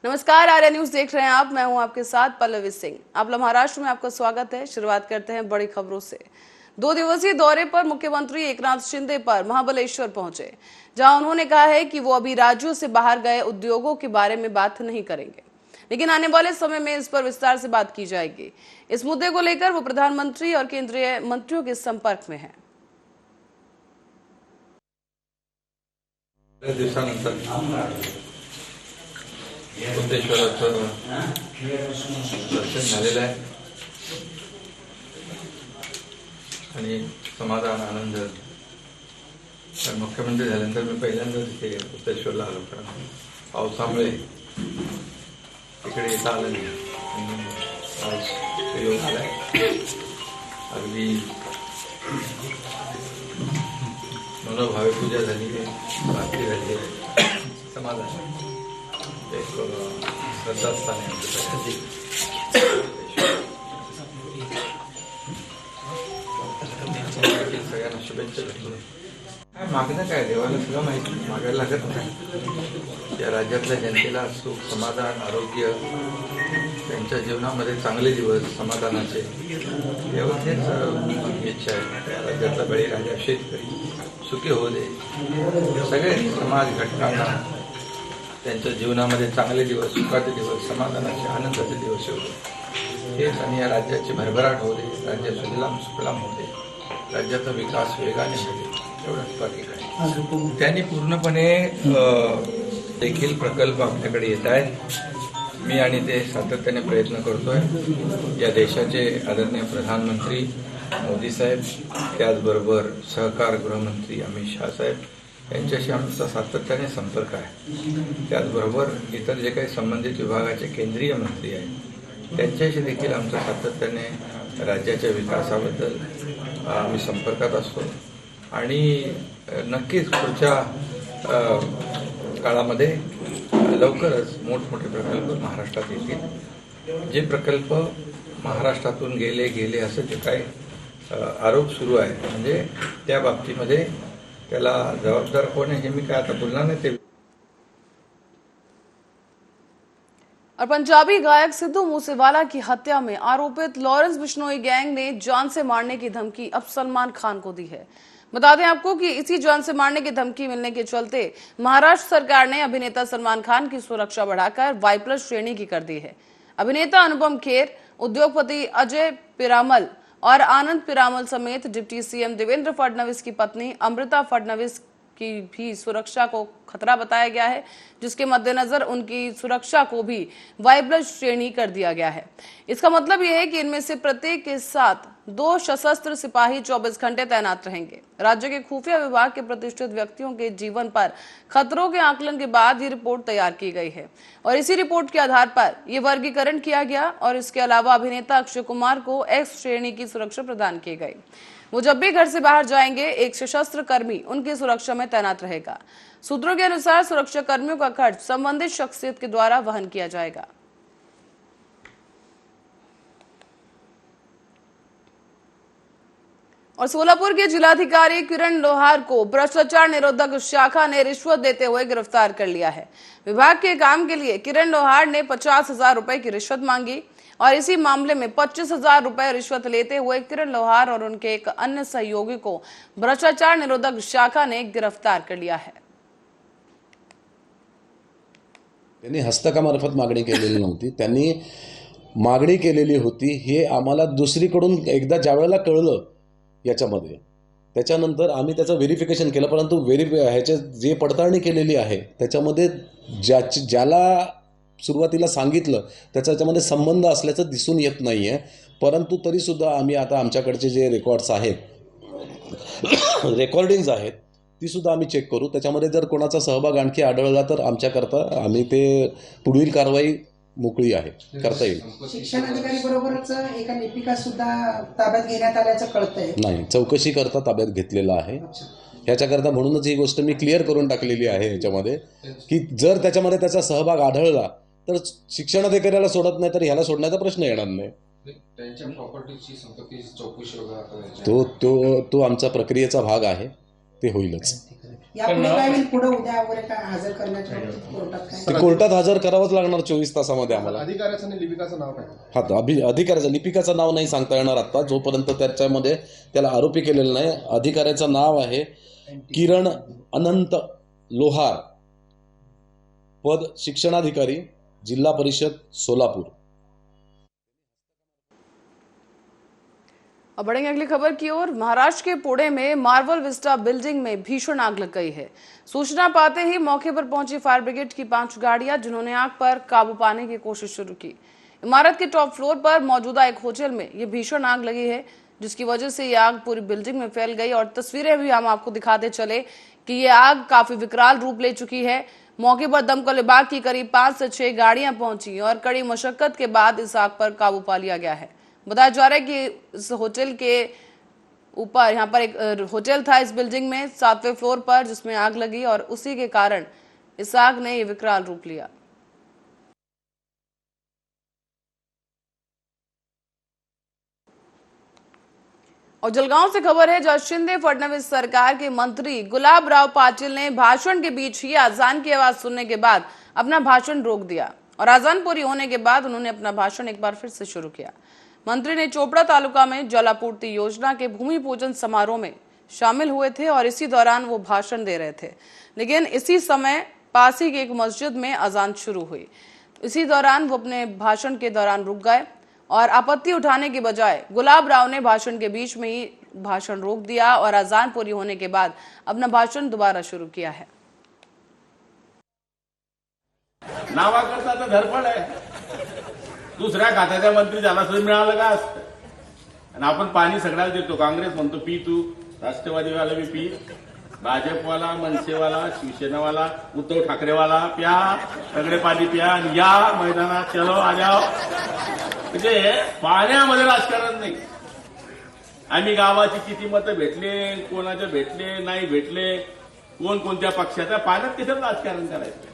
नमस्कार, आर्या न्यूज देख रहे हैं आप। मैं हूं आपके साथ पल्लवी सिंह। आप महाराष्ट्र में आपका स्वागत है। शुरुआत करते हैं बड़ी खबरों से। 2 दिवसीय दौरे पर मुख्यमंत्री एकनाथ शिंदे पर महाबलेश्वर पहुंचे, जहां उन्होंने कहा है कि वो अभी राज्यों से बाहर गए उद्योगों के बारे में बात नहीं करेंगे, लेकिन आने वाले समय में इस पर विस्तार से बात की जाएगी। इस मुद्दे को लेकर वो प्रधानमंत्री और केंद्रीय मंत्रियों के संपर्क में है। सिद्धेश्वराचं दर्शन झालेलं आहे आणि समाधान आनंद। तर मुख्यमंत्री झाल्यानंतर मी पहिल्यांदाच इथे सिद्धेश्वरला आलो, कारण पावसामुळे इकडे येता आलं नाही आणि आज योग आलाय। अगदी मनोभावे पूजा झाली आहे, आरती झाली आहे, समाधान एक श्रद्धास्थान आहे आमच्यासाठी। सगळ्यांना शुभेच्छा देतो। काय मागणं काय, देवाला सगळं माहिती, मागायला लागत नाही। या राज्यातल्या जनतेला सुख, समाधान, आरोग्य, त्यांच्या जीवनामध्ये चांगले दिवस, समाधानाचे, एवढेच इच्छा आहे। राज्यातला बळीराजा शेतकरी सुखी होऊ दे, सगळे समाज घटकांना त्यांच्या जीवनामध्ये चांगले दिवस, सुखाचे दिवस, समाधानाचे, आनंदाचे दिवस येऊ दे। हेच आणि या राज्याची भरभराट होऊ दे, राज्य सुजलाम सुफलाम होऊ दे, राज्याचा विकास वेगाने होऊ दे, एवढंच बाकी काय। त्यांनी पूर्णपणे देखील प्रकल्प आपल्याकडे येत आहेत। मी आणि ते सातत्याने प्रयत्न करतोय। या देशाचे आदरणीय प्रधानमंत्री मोदी साहेब, त्याचबरोबर सहकार गृहमंत्री अमित शाह साहेब यांच्याशी आमचा सातत्याने संपर्क आहे। त्याचबरोबर इतर जे काही संबंधित विभागाचे केंद्रीय मंत्री आहेत त्यांच्याशी देखील आमचा सातत्याने राज्याच्या विकासाबद्दल आम्ही संपर्कात असतो आणि नक्कीच पुढच्या काळामध्ये लवकरच मोठमोठे प्रकल्प महाराष्ट्रात येतील। जे प्रकल्प महाराष्ट्रातून गेले असे जे काही आरोप सुरू आहे, म्हणजे त्या बाबतीमध्ये त्याला जबाबदार कोण है, मी काय आता बोलणार नाही ते। और पंजाबी गायक सिद्धू मूसेवाला की हत्या में आरोपित लॉरेंस बिश्नोई गैंग ने जान से मारने की धमकी अब सलमान खान को दी है। बता दें आपको कि इसी जान से मारने की धमकी मिलने के चलते महाराष्ट्र सरकार ने अभिनेता सलमान खान की सुरक्षा बढ़ाकर वाई+ श्रेणी की कर दी है। अभिनेता अनुपम खेर, उद्योगपति अजय पिरामल और आनंद पिरामल समेत डिप्टी सीएम देवेंद्र फडणवीस की पत्नी अमृता फडणवीस की भी सुरक्षा को खतरा बताया गया है, जिसके मद्देनजर उनकी सुरक्षा को भी वाई+ श्रेणी कर दिया गया है। इसका मतलब यह है कि इनमें से प्रत्येक के साथ 2 सशस्त्र सिपाही 24 घंटे तैनात रहेंगे। राज्य के खुफिया विभाग के प्रतिष्ठित व्यक्तियों के जीवन पर खतरों के आकलन के बाद ये रिपोर्ट तैयार की गई है और इसी रिपोर्ट के आधार पर यह वर्गीकरण किया गया और इसके अलावा अभिनेता अक्षय कुमार को X श्रेणी की सुरक्षा प्रदान की गई। वो जब भी घर से बाहर जाएंगे, एक सशस्त्र कर्मी उनकी सुरक्षा में तैनात रहेगा। सूत्रों के अनुसार सुरक्षा कर्मियों का खर्च संबंधित शख्सियत के द्वारा वहन किया जाएगा। और सोलापुर के जिलाधिकारी किरण लोहार को भ्रष्टाचार निरोधक शाखा ने रिश्वत देते हुए गिरफ्तार कर लिया है। विभाग के काम के लिए किरण लोहार ने 50,000 रुपए की रिश्वत मांगी और इसी मामले में 25,000 रुपए रिश्वत लेते हुए किरण लोहार और उनके एक अन्य सहयोगी को भ्रष्टाचार निरोधक शाखा ने गिरफ्तार कर लिया है। त्यांनी हस्तकामार्फत मागणी केलेली नव्हती, त्यांनी मागणी केलेली होती हे आम्हाला दुसरीकडून एकदा ज्यावेळेला कळलं याच्यामध्ये, त्याच्यानंतर आम्ही त्याचं व्हेरिफिकेशन केलं, परंतु ह्याचे जे पडताळणी केलेली आहे त्याच्यामध्ये ज्याला सुरुवातीला सांगितलं त्याच्यामध्ये संबंध असल्याचं दिसून येत नाही आहे। परंतु तरीसुद्धा आम्ही आता आमच्याकडचे जे रेकॉर्ड्स आहेत, रेकॉर्डिंग्स आहेत, ती सुद्धा आम्ही चेक करू। त्याच्यामध्ये जर कोणाचा सहभाग आणखी आढळला तर आमच्याकरता आम्ही ते पुढील कारवाई मोकळी आहे, करता येईल। शिक्षण अधिकारी बरोबरच एका लिपिका सुद्धा ताब्यात घेण्यात आल्याचं कळतंय। नाही, चौकशी करता ताब्यात घेतलेला आहे। ह्याच्याकरता म्हणूनच ही गोष्ट मी क्लिअर करून टाकलेली आहे ह्याच्यामध्ये, की जर त्याच्यामध्ये त्याचा सहभाग आढळला तर शिक्षण अधिकाऱ्याला सोडत नाही तर ह्याला सोडण्याचा प्रश्न येणार नाही। त्यांच्या प्रॉपर्टीची संपत्तीची चौकशी वगैरे तो आमचा प्रक्रियेचा भाग आहे, ते होईलच। यापुढे काय होईल, पुढे उद्या वगैरे काय हजर करण्याच्या बाबतीत कोर्टात काय? ते कोर्टात हजर करावंच लागणार 24 तासामध्ये आम्हाला. अधिकाऱ्याचं आणि लिपिकाचं नाव काय? हा, अधिकाऱ्याचं लिपिकाचं नाव नाही सांगता येणार आता, जोपर्यंत त्याच्यामध्ये त्याला आरोपी केलेलं नाही. अधिकाऱ्याचं नाव आहे किरण अनंत लोहार, पद शिक्षणाधिकारी, जिल्हा परिषद सोलापुर. अब बढ़ेंगे अगली खबर की ओर। महाराष्ट्र के पुणे में मार्वल विस्टा बिल्डिंग में भीषण आग लग गई है। सूचना पाते ही मौके पर पहुंची फायर ब्रिगेड की 5 गाड़ियां, जिन्होंने आग पर काबू पाने की कोशिश शुरू की। इमारत के टॉप फ्लोर पर मौजूदा एक होटल में ये भीषण आग लगी है, जिसकी वजह से ये आग पूरी बिल्डिंग में फैल गई। और तस्वीरें भी हम आपको दिखाते चले कि ये आग काफी विकराल रूप ले चुकी है। मौके पर दमकल विभाग की करीब 5 से 6 गाड़ियां पहुंची और कड़ी मशक्कत के बाद इस आग पर काबू पा लिया गया है। बताया जा रहा है कि इस होटल के ऊपर, यहाँ पर एक होटल था इस बिल्डिंग में 7वें फ्लोर पर, जिसमें आग लगी और उसी के कारण इस आग ने ये विकराल रूप लिया। और जलगांव से खबर है, जहां शिंदे फडणवीस सरकार के मंत्री गुलाबराव पाटिल ने भाषण के बीच ही अजान की आवाज सुनने के बाद अपना भाषण रोक दिया और अजान पूरी होने के बाद उन्होंने अपना भाषण एक बार फिर से शुरू किया। मंत्री ने चोपड़ा तालुका में जलापूर्ति योजना के भूमि पूजन समारोह में शामिल हुए थे और इसी दौरान वो भाषण दे रहे थे, लेकिन इसी समय पास ही की एक मस्जिद में अजान शुरू हुई। इसी दौरान वो अपने भाषण के दौरान रुक गए और आपत्ति उठाने के बजाय गुलाब राव ने भाषण के बीच में ही भाषण रोक दिया और अजान पूरी होने के बाद अपना भाषण दोबारा शुरू किया है। नावाकरता तर धडपड आहे, दुसऱ्या खात्याचा मंत्री झाला असं मिळालं का असतं? आणि आपण पाणी सगळ्याला देतो. काँग्रेस म्हणतो पी तू, राष्ट्रवादीवाला बी पी, भाजपवाला, मनसेवाला, शिवसेनावाला, उद्धव ठाकरेवाला प्या, सगळे पाणी प्या आणि या मैदानात चलो आ जाओ. म्हणजे पाण्यामध्ये राजकारण नाही. आम्ही गावाची किती मतं भेटले, कोणाचे भेटले नाही भेटले, कोण कोणत्या पक्षाचा, पाण्यात कसं राजकारण करायचं?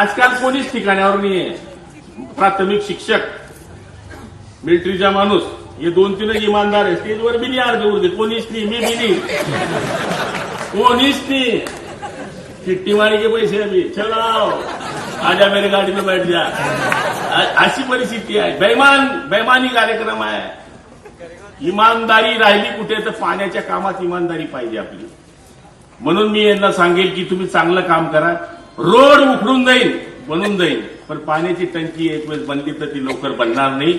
आजकाल कोणीच ठिकाणावर नाहीये. प्राथमिक शिक्षक, मिलिटरीचा माणूस, हे 2-3 इमानदार आहे. स्टेजवर बी नाही अर्धे उरते, कोणीच नाही, मी बी नाही, कोणीच नाही. चिट्टी मारी के पैसे अभी चलो आजा मेरे गाड़ी में बैठ जा, अशी परिस्थिती आहे. बेमानी कार्यक्रम आहे. इमानदारी राहिली कुठे तर पाण्याच्या कामात इमानदारी पाहिजे आपली. म्हणून मी यांना सांगेल की तुम्ही चांगलं काम करा. रोड उखडून जाईल, बनून जाईल, पण पाण्याची टंकी एक वेळेस बनली तर ती लवकर बनणार नाही.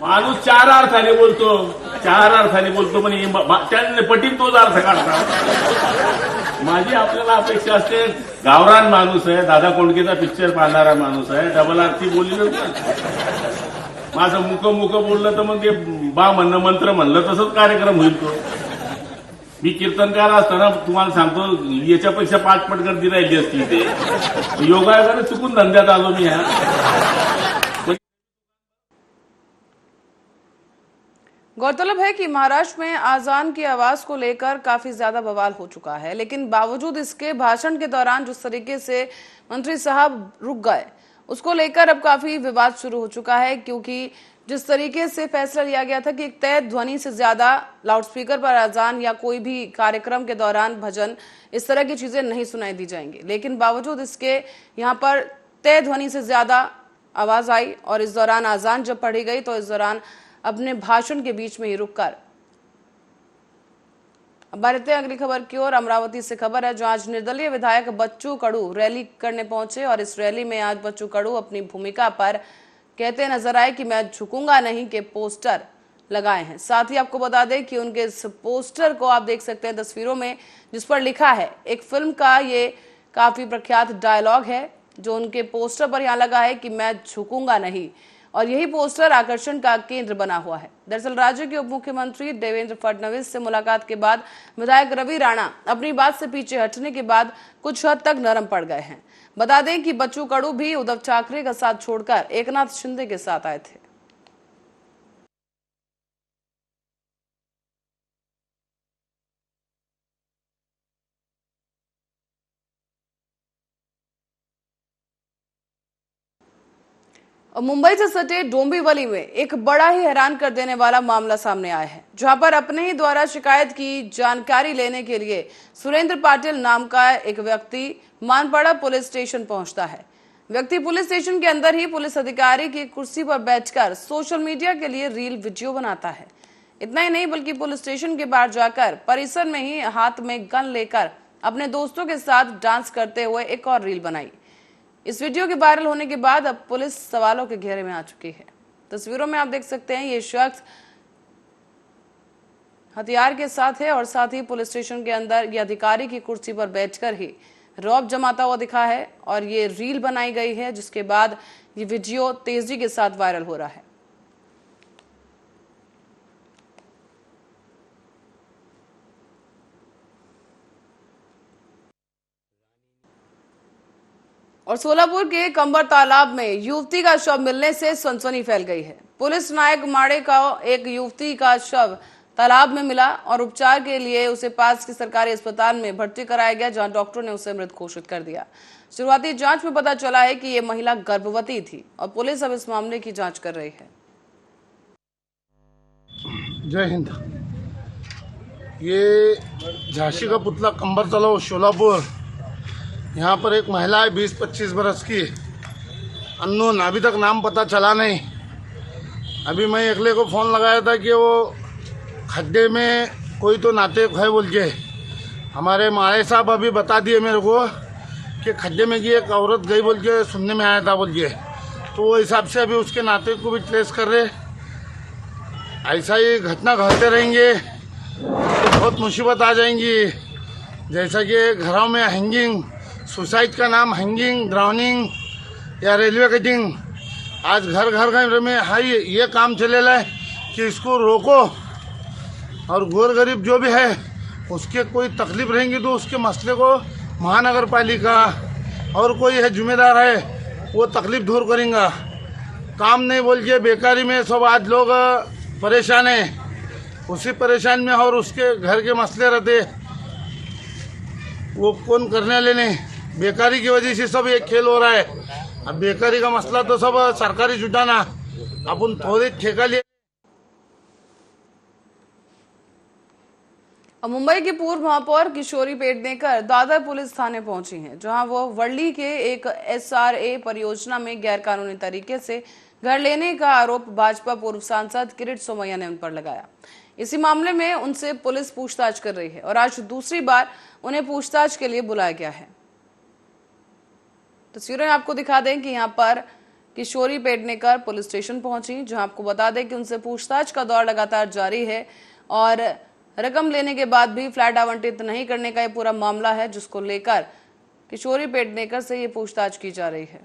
माणूस 4 अर्थाने बोलतो, 4 अर्थाने बोलतो, पण त्यांनी पटीत तोच अर्थ काढतात. माझी आपल्याला अपेक्षा असते, गावरान माणूस आहे, दादा कोंडकेचा पिक्चर पाहणारा माणूस आहे, डबल आरती बोलली माझं मुख बोललं तर मग ते बा म्हणणं मंत्र म्हणलं तसंच कार्यक्रम होईल तो. मी कीर्तनकार असताना तुम्हाला सांगतो, याच्यापेक्षा 5 पट गर्दी राहिली असती ते. योगायोगाने चुकून धंद्यात आलो मी. ह्या गौरतलब है कि महाराष्ट्र में आजान की आवाज को लेकर काफी ज्यादा बवाल हो चुका है, लेकिन बावजूद इसके भाषण के दौरान जिस तरीके से मंत्री साहब रुक गए, उसको लेकर अब काफी विवाद शुरू हो चुका है। क्योंकि जिस तरीके से फैसला लिया गया था कि एक तय ध्वनि से ज्यादा लाउडस्पीकर पर आजान या कोई भी कार्यक्रम के दौरान भजन, इस तरह की चीजें नहीं सुनाई दी जाएंगी, लेकिन बावजूद इसके यहाँ पर तय ध्वनि से ज्यादा आवाज आई और इस दौरान आजान जब पढ़ी गई तो इस दौरान अपने भाषण के बीच में ही रुककर अब बढ़ते हैं अगली खबर की ओर। अमरावती से खबर है, जहां आज निर्दलीय विधायक बच्चू कडू रैली करने पहुंचे और इस रैली में आज बच्चू कडू अपनी भूमिका पर कहते नजर आए कि मैं झुकूंगा नहीं के पोस्टर लगाए हैं। साथ ही आपको बता दें कि उनके इस पोस्टर को आप देख सकते हैं तस्वीरों में, जिस पर लिखा है, एक फिल्म का ये काफी प्रख्यात डायलॉग है जो उनके पोस्टर पर यहाँ लगा है कि मैं झुकूंगा नहीं, और यही पोस्टर आकर्षण का केंद्र बना हुआ है। दरअसल राज्य के उप मुख्यमंत्री देवेंद्र फडणवीस से मुलाकात के बाद विधायक रवि राणा अपनी बात से पीछे हटने के बाद कुछ हद तक नरम पड़ गए हैं। बता दें कि बच्चू कडू भी उद्धव ठाकरे का साथ छोड़कर एकनाथ शिंदे के साथ आए थे। मुंबई से सटे डोंबिवली में एक बड़ा ही हैरान कर देने वाला मामला सामने आया है, जहां पर अपने ही द्वारा शिकायत की जानकारी लेने के लिए सुरेंद्र पाटिल नाम का एक व्यक्ति मानपाड़ा पुलिस स्टेशन पहुंचता है। व्यक्ति पुलिस स्टेशन के अंदर ही पुलिस अधिकारी की कुर्सी पर बैठकर सोशल मीडिया के लिए रील वीडियो बनाता है। इतना ही नहीं बल्कि पुलिस स्टेशन के बाहर जाकर परिसर में ही हाथ में गन लेकर अपने दोस्तों के साथ डांस करते हुए एक और रील बनाई। इस वीडियो के वायरल होने के बाद अब पुलिस सवालों के घेरे में आ चुकी है। तस्वीरों में आप देख सकते हैं ये शख्स हथियार के साथ है और साथ ही पुलिस स्टेशन के अंदर ये अधिकारी की कुर्सी पर बैठकर ही रौब जमाता हुआ दिखा है और ये रील बनाई गई है, जिसके बाद ये वीडियो तेजी के साथ वायरल हो रहा है। और सोलापुर के कंबर तालाब में युवती का शव मिलने से सनसनी फैल गई है। पुलिस नायक माड़े का एक युवती का शव तालाब में मिला और उपचार के लिए उसे पास के सरकारी अस्पताल में भर्ती कराया गया, जहां डॉक्टरों ने उसे मृत घोषित कर दिया। शुरुआती जांच में पता चला है कि ये महिला गर्भवती थी और पुलिस अब इस मामले की जांच कर रही है। जय हिंद। ये झांसी का पुतला कंबर तालाब सोलापुर, यहाँ पर एक महिला है 20-25 बरस की, अननोन, अभी तक नाम पता चला नहीं। अभी मैं अगले को फ़ोन लगाया था कि वो खड्डे में कोई तो नाते है बोल के, हमारे माड़े साहब अभी बता दिए मेरे को कि खड्डे में की एक औरत गई बोल के सुनने में आया था बोल के, तो वो हिसाब से अभी उसके नाते को भी ट्रेस कर रहे। ऐसा ही घटना घटते रहेंगे तो बहुत मुसीबत आ जाएंगी। जैसा कि घरों में हैंगिंग, सुसाइड का नाम हैंगिंग, ड्राउनिंग या रेलवे कटिंग, आज घर घर में हाई ये काम चलेला है कि इसको रोको और गोर गरीब जो भी है उसके कोई तकलीफ रहेंगी तो उसके मसले को महानगर पालिका और कोई है जिम्मेदार है वो तकलीफ दूर करेंगे। काम नहीं बोल के बेकारी में सब आज लोग परेशान हैं, उसी परेशान में और उसके घर के मसले रहते वो कौन करने लेने। बेकारी की वजह से सब एक खेल हो रहा है। अब बेकारी का मसला तो सब सरकारी जुटाना, अपन थोड़ी ठेका लिए। मुंबई की पूर्व महापौर किशोरी पेडनेकर दादर पुलिस थाने पहुंची हैं, जहां वो वर्ली के एक SRA परियोजना में गैरकानूनी तरीके से घर लेने का आरोप भाजपा पूर्व सांसद किरीट सोमैया ने उन पर लगाया। इसी मामले में उनसे पुलिस पूछताछ कर रही है और आज दूसरी बार उन्हें पूछताछ के लिए बुलाया गया है। तस्वीरें आपको दिखा दें कि यहाँ पर किशोरी पेडनेकर पुलिस स्टेशन पहुंची, जहां आपको बता दें कि उनसे पूछताछ का दौर लगातार जारी है और रकम लेने के बाद भी फ्लैट आवंटित नहीं करने का ये पूरा मामला है, जिसको लेकर किशोरी पेडनेकर से ये पूछताछ की जा रही है।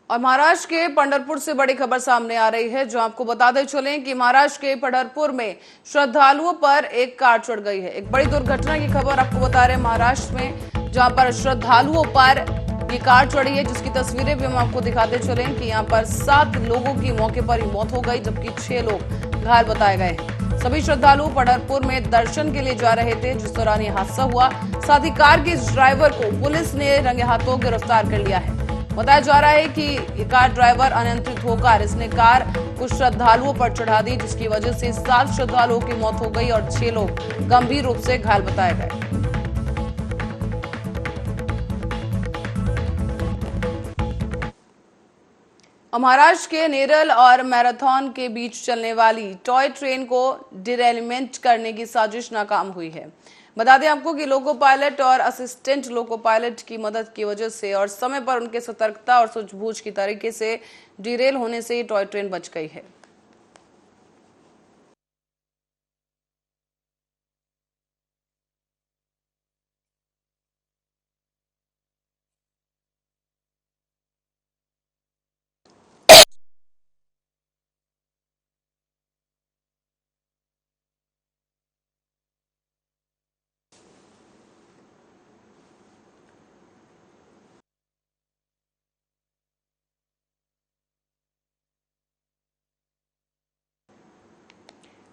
और महाराष्ट्र के पंढरपुर से बड़ी खबर सामने आ रही है, जो आपको बताते चलें कि महाराष्ट्र के पंढरपुर में श्रद्धालुओं पर एक कार चढ़ गई है। एक बड़ी दुर्घटना की खबर आपको बता रहे हैं महाराष्ट्र में, जहां पर श्रद्धालुओं पर ये कार चढ़ी है, जिसकी तस्वीरें भी हम आपको दिखाते चलें कि यहाँ पर 7 लोगों की मौके पर ही मौत हो गई, जबकि 6 लोग घायल बताए गए। सभी श्रद्धालु पंढरपुर में दर्शन के लिए जा रहे थे जिस दौरान ये हादसा हुआ। साथ ही कार के ड्राइवर को पुलिस ने रंगे हाथों गिरफ्तार कर लिया है। बताया जा रहा है कि कार ड्राइवर अनियंत्रित होकर इसने कार कुछ श्रद्धालुओं पर चढ़ा दी, जिसकी वजह से 7 श्रद्धालुओं की मौत हो गई और 6 लोग गंभीर रूप से घायल बताए गए। और महाराष्ट्र के नेरल और मैराथन के बीच चलने वाली टॉय ट्रेन को डिरेलमेंट करने की साजिश नाकाम हुई है। बता दें आपको कि लोको पायलट और असिस्टेंट लोको पायलट की मदद की वजह से और समय पर उनके सतर्कता और सूझबूझ की तरीके से डिरेल होने से टॉय ट्रेन बच गई है।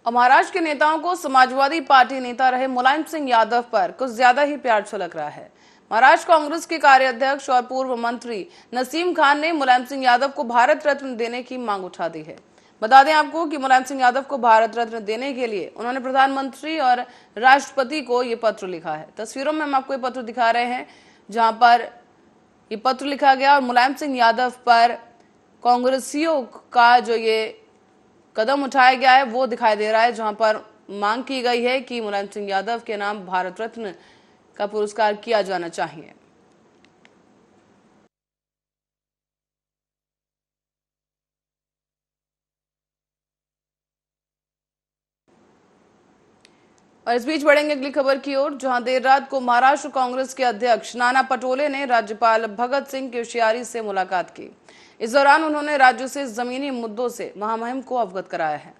और महाराष्ट्र के नेताओं को समाजवादी पार्टी नेता रहे मुलायम सिंह यादव पर कुछ ज्यादा ही प्यार छलक रहा है। महाराष्ट्र कांग्रेस के कार्याध्यक्ष और पूर्व मंत्री नसीम खान ने मुलायम सिंह यादव को भारत रत्न देने की मांग उठा दी है। बता दें आपको कि मुलायम सिंह यादव को भारत रत्न देने के लिए उन्होंने प्रधानमंत्री और राष्ट्रपति को ये पत्र लिखा है। तस्वीरों में हम आपको ये पत्र दिखा रहे हैं, जहां पर ये पत्र लिखा गया और मुलायम सिंह यादव पर कांग्रेसियों का जो ये कदम उठाया गया है वो दिखाई दे रहा है, जहां पर मांग की गई है कि मुलायम सिंह यादव के नाम भारत रत्न का पुरस्कार किया जाना चाहिए। और इस बीच बढ़ेंगे अगली खबर की ओर, जहां देर रात को महाराष्ट्र कांग्रेस के अध्यक्ष नाना पटोले ने राज्यपाल भगत सिंह कोश्यारी से मुलाकात की। इस दौरान उन्होंने राज्य से जमीनी मुद्दों से महामहिम को अवगत कराया है।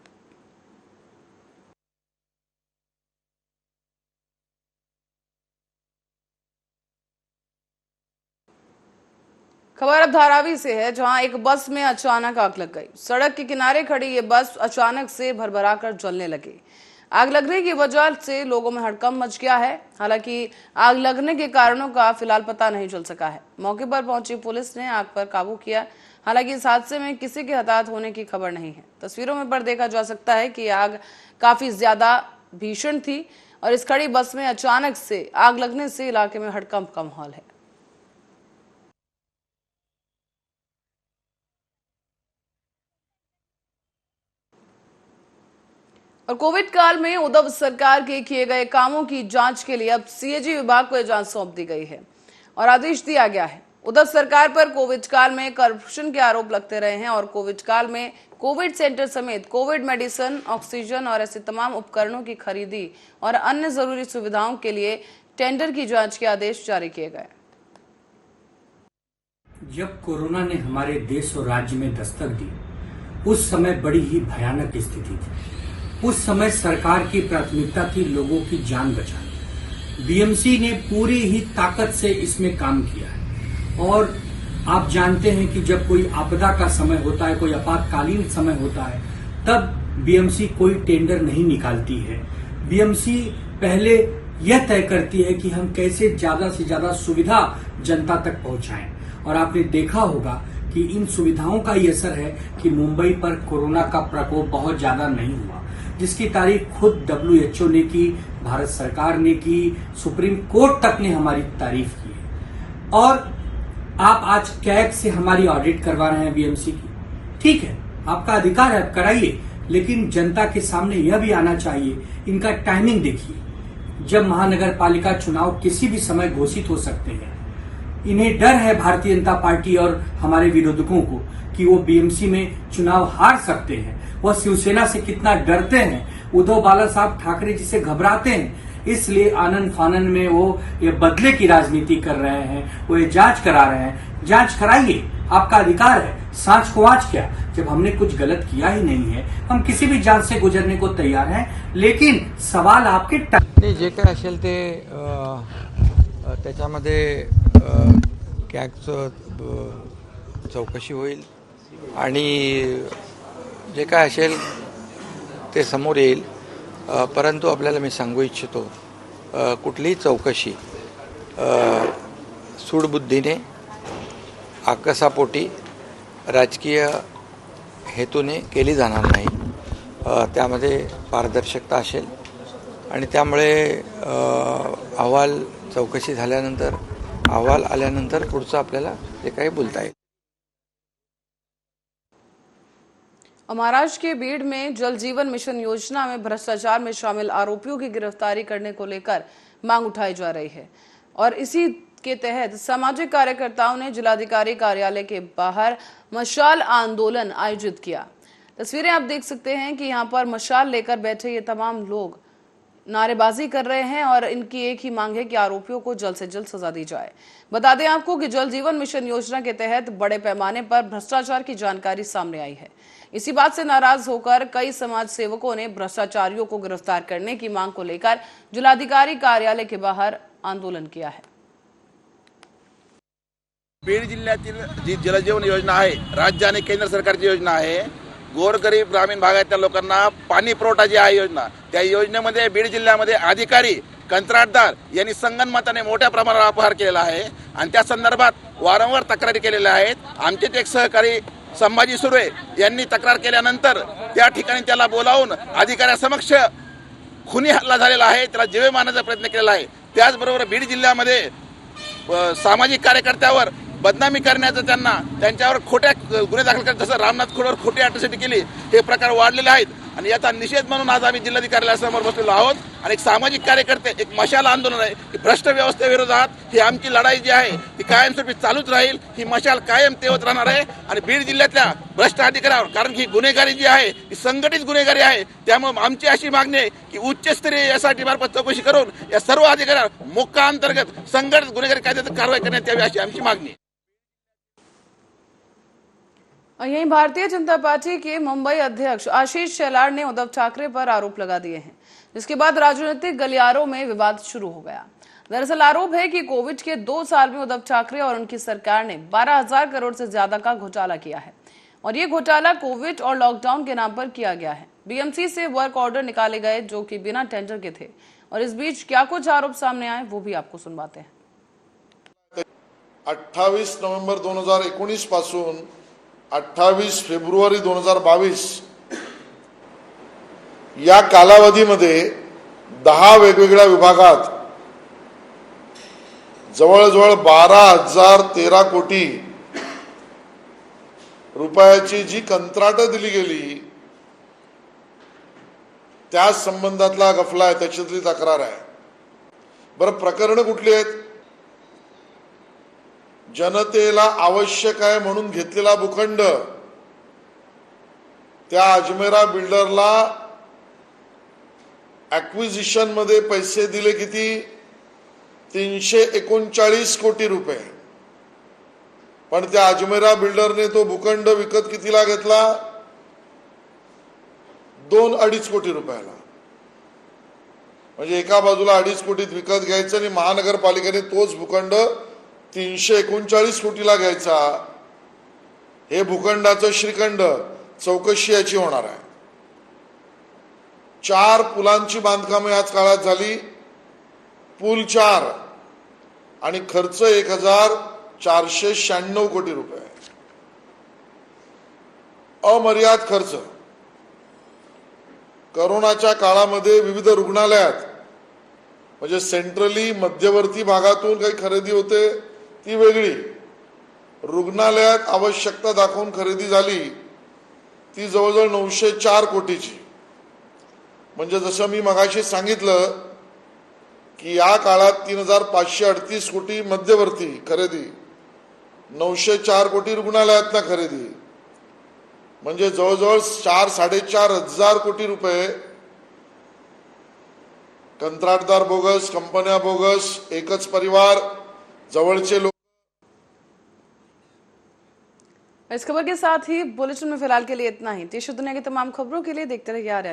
खबर अब धारावी से है, जहां एक बस में अचानक आग लग गई। सड़क के किनारे खड़ी ये बस अचानक से भरभराकर जलने लगी। आग लगने की वजह से लोगों में हड़कंप मच गया है। हालांकि आग लगने के कारणों का फिलहाल पता नहीं चल सका है। मौके पर पहुंची पुलिस ने आग पर काबू किया। हालांकि इस हादसे में किसी के हताहत होने की खबर नहीं है। तस्वीरों में पर देखा जा सकता है कि आग काफी ज्यादा भीषण थी और इस खड़ी बस में अचानक से आग लगने से इलाके में हड़कंप का माहौल है। और कोविड काल में उद्धव सरकार के किए गए कामों की जांच के लिए अब सीएजी विभाग को यह जांच सौंप दी गई है और आदेश दिया गया है। उद्धव सरकार पर कोविड काल में करप्शन के आरोप लगते रहे हैं और कोविड काल में कोविड सेंटर समेत कोविड मेडिसिन, ऑक्सीजन और ऐसे तमाम उपकरणों की खरीदी और अन्य जरूरी सुविधाओं के लिए टेंडर की जांच के आदेश जारी किए गए। जब कोरोना ने हमारे देश और राज्य में दस्तक दी, उस समय बड़ी ही भयानक स्थिति थी। उस समय सरकार की प्राथमिकता थी लोगों की जान बचाना। बीएमसी ने पूरी ही ताकत से इसमें काम किया है और आप जानते हैं कि जब कोई आपदा का समय होता है, कोई आपातकालीन समय होता है, तब बीएमसी कोई टेंडर नहीं निकालती है। बीएमसी पहले यह तय करती है कि हम कैसे ज्यादा से ज्यादा सुविधा जनता तक पहुंचाएं और आपने देखा होगा कि इन सुविधाओं का ये असर है कि मुंबई पर कोरोना का प्रकोप बहुत ज्यादा नहीं हुआ, जिसकी तारीफ खुद WHO ने की, भारत सरकार ने की, सुप्रीम कोर्ट तक ने हमारी तारीफ की है। और आप आज कैग से हमारी ऑडिट करवा रहे हैं बीएमसी की, ठीक है, आपका अधिकार है, आप कराइए, लेकिन जनता के सामने यह भी आना चाहिए, इनका टाइमिंग देखिए। जब महानगर पालिका चुनाव किसी भी समय घोषित हो सकते हैं, इन्हें डर है भारतीय जनता पार्टी और हमारे विरोधकों को कि वो बीएमसी में चुनाव हार सकते हैं। वह शिवसेना से कितना डरते हैं, उद्धव बाला साहब ठाकरे जी से घबराते हैं, इसलिए आनंद फानन में वो ये बदले की राजनीति कर रहे हैं, वो ये जांच करा रहे हैं। जांच कराइए, आपका अधिकार है, सांच को आज क्या, जब हमने कुछ गलत किया ही नहीं है, हम किसी भी जांच से गुजरने को तैयार हैं, लेकिन सवाल आपके नाही जे काय असेल ते त्याच्यामध्ये कॅगचं चौकशी होईल आणि जे काय असेल ते समोर येईल। परंतु आपल्याला मी सांगू इच्छितो, कुठलीही चौकशी सूडबुद्धीने, आकसापोटी, राजकीय हेतूने केली जाणार नाही। त्यामध्ये पारदर्शकता असेल आणि त्यामुळे अहवाल चौकशी झाल्यानंतर, अहवाल आल्यानंतर पुढचं आपल्याला जे काही बोलता येईल। महाराष्ट्र के बीड़ में जल जीवन मिशन योजना में भ्रष्टाचार में शामिल आरोपियों की गिरफ्तारी करने को लेकर मांग उठाई जा रही है और इसी के तहत सामाजिक कार्यकर्ताओं ने जिलाधिकारी कार्यालय के बाहर मशाल आंदोलन आयोजित किया। तस्वीरें आप देख सकते हैं कि यहाँ पर मशाल लेकर बैठे ये तमाम लोग नारेबाजी कर रहे हैं और इनकी एक ही मांग है कि आरोपियों को जल्द से जल्द सजा दी जाए। बता दें आपको कि जल जीवन मिशन योजना के तहत बड़े पैमाने पर भ्रष्टाचार की जानकारी सामने आई है। इसी बात से नाराज होकर कई समाज सेवकों ने भ्रष्टाचारियों को गिरफ्तार करने की मांग को लेकर जिलाधिकारी कार्यालय के बाहर आंदोलन किया है। बीड जिल्ह्यातील जी जलजीवन योजना आहे, राज्य आणि केंद्र सरकारची योजना आहे, गोरगरीब ग्रामीण भागातल्या लोकांना पाणी पुरवठा जी आहे योजना, त्या योजनेमध्ये बीड जिल्ह्यामध्ये अधिकारी कंत्राटदार यांनी संगनमताने मोठ्या प्रमाणावर अपहार केलेला आहे आणि त्या संदर्भात वारंवार तक्रारी केलेल्या आहेत। आमचेच एक सहकारी संभाजी सुर्वे यांनी तक्रार केल्यानंतर त्या ठिकाणी त्याला बोलावून अधिकाऱ्यासमक्ष खुनी हल्ला झालेला आहे, त्याला जीवे मारण्याचा प्रयत्न केलेला आहे। त्याचबरोबर बीड जिल्ह्यामध्ये सामाजिक कार्यकर्त्यावर बदनामी करण्याचं त्यांच्यावर खोट्या गुन्हे दाखल करत जसं रामनाथ खोडवर खोटी अॅट्रॉसिटी केली, हे प्रकार वाढलेले आहेत आणि याचा निषेध म्हणून आज आम्ही जिल्हाधिकाऱ्यासमोर बसलेलो आहोत आणि एक सामाजिक कार्यकर्ते एक मशाल आंदोलन आहे की भ्रष्ट व्यवस्थेविरोधात ही आमची लढाई जी आहे ती कायमस्वरूपी चालूच राहील। ही मशाल कायम तेवत राहणार आहे आणि बीड जिल्ह्यातल्या भ्रष्ट अधिकाऱ्यावर, कारण ही गुन्हेगारी जी आहे ही संघटित गुन्हेगारी आहे, त्यामुळे आमची अशी मागणी आहे की उच्चस्तरीय यासाठी मार्फत चौकशी करून या सर्व अधिकाऱ्यांवर मोक्का अंतर्गत संघटित गुन्हेगारी कायद्यात कारवाई करण्यात यावी अशी आमची मागणी आहे। यहीं भारतीय जनता पार्टी के मुंबई अध्यक्ष आशीष शेलार ने उद्धव ठाकरे पर आरोप लगा दिए हैं, जिसके बाद राजनीतिक गलियारों में विवाद शुरू हो गया। दरअसल आरोप है कि कोविड के 2 साल में उद्धव ठाकरे और उनकी सरकार ने 12,000 करोड़ से ज्यादा का घोटाला किया है और ये घोटाला कोविड और लॉकडाउन के नाम पर किया गया है। बीएमसी से वर्क ऑर्डर निकाले गए जो कि बिना टेंडर के थे और इस बीच क्या कुछ आरोप सामने आए वो भी आपको सुनवाते हैं। 28 नोव्हेंबर 2019 पासून 28 फेब्रुवारी 2022 या कालावधीमध्ये 10 वेगवेगळ्या विभागात जवळजवळ 12,013 कोटी रुपयाची जी कंत्राटं दिली गेली त्या संबंधातला गफला आहे, त्याच्यातली तक्रार आहे। बरं, प्रकरण कुठली आहेत? जनतेला आवश्यक आहे म्हणून घेतलेला भूखंड त्या अजमेरा बिल्डरला ॲक्विजिशन मध्ये पैसे दिले किती? 339 कोटी रुपये। पण त्या अजमेरा बिल्डरने तो भूखंड विकत कितीला घेतला? 2-2.5 कोटी रुपयाला। म्हणजे एका बाजूला 2.5 कोटीत विकत घ्यायचं आणि महानगरपालिकेने तोच भूखंड 339 कोटीला घ्यायचा। हे भूखंडाचं श्रीखंड चौकशी याची होणार आहे। 4 पुलांची बांधकामे याच काळात झाली, पूल 4 आणि खर्च 1,496 कोटी रुपये। अमर्याद खर्च। कोरोनाच्या काळामध्ये विविध रुग्णालयात म्हणजे सेंट्रली मध्यवर्ती भागातून काही खरेदी होते ती वेगळी, रुग्णालयात आवश्यकता दाखवून खरेदी झाली ती जवळजवळ 904 कोटीची। म्हणजे जसं मी मगाशी सांगितलं की या काळात 3,538 कोटी मध्यवर्ती खरेदी, 904 कोटी रुग्णालयातला खरेदी, म्हणजे जवळजवळ 4-4.5 हजार कोटी रुपये कंत्राटदार बोगस, कंपन्या बोगस, एकच परिवार, जवळचे लोक। इस खबर के साथ ही बुलेटिन में फिलहाल के लिए इतना ही। देश और दुनिया की तमाम खबरों के लिए देखते रहिए आर्या।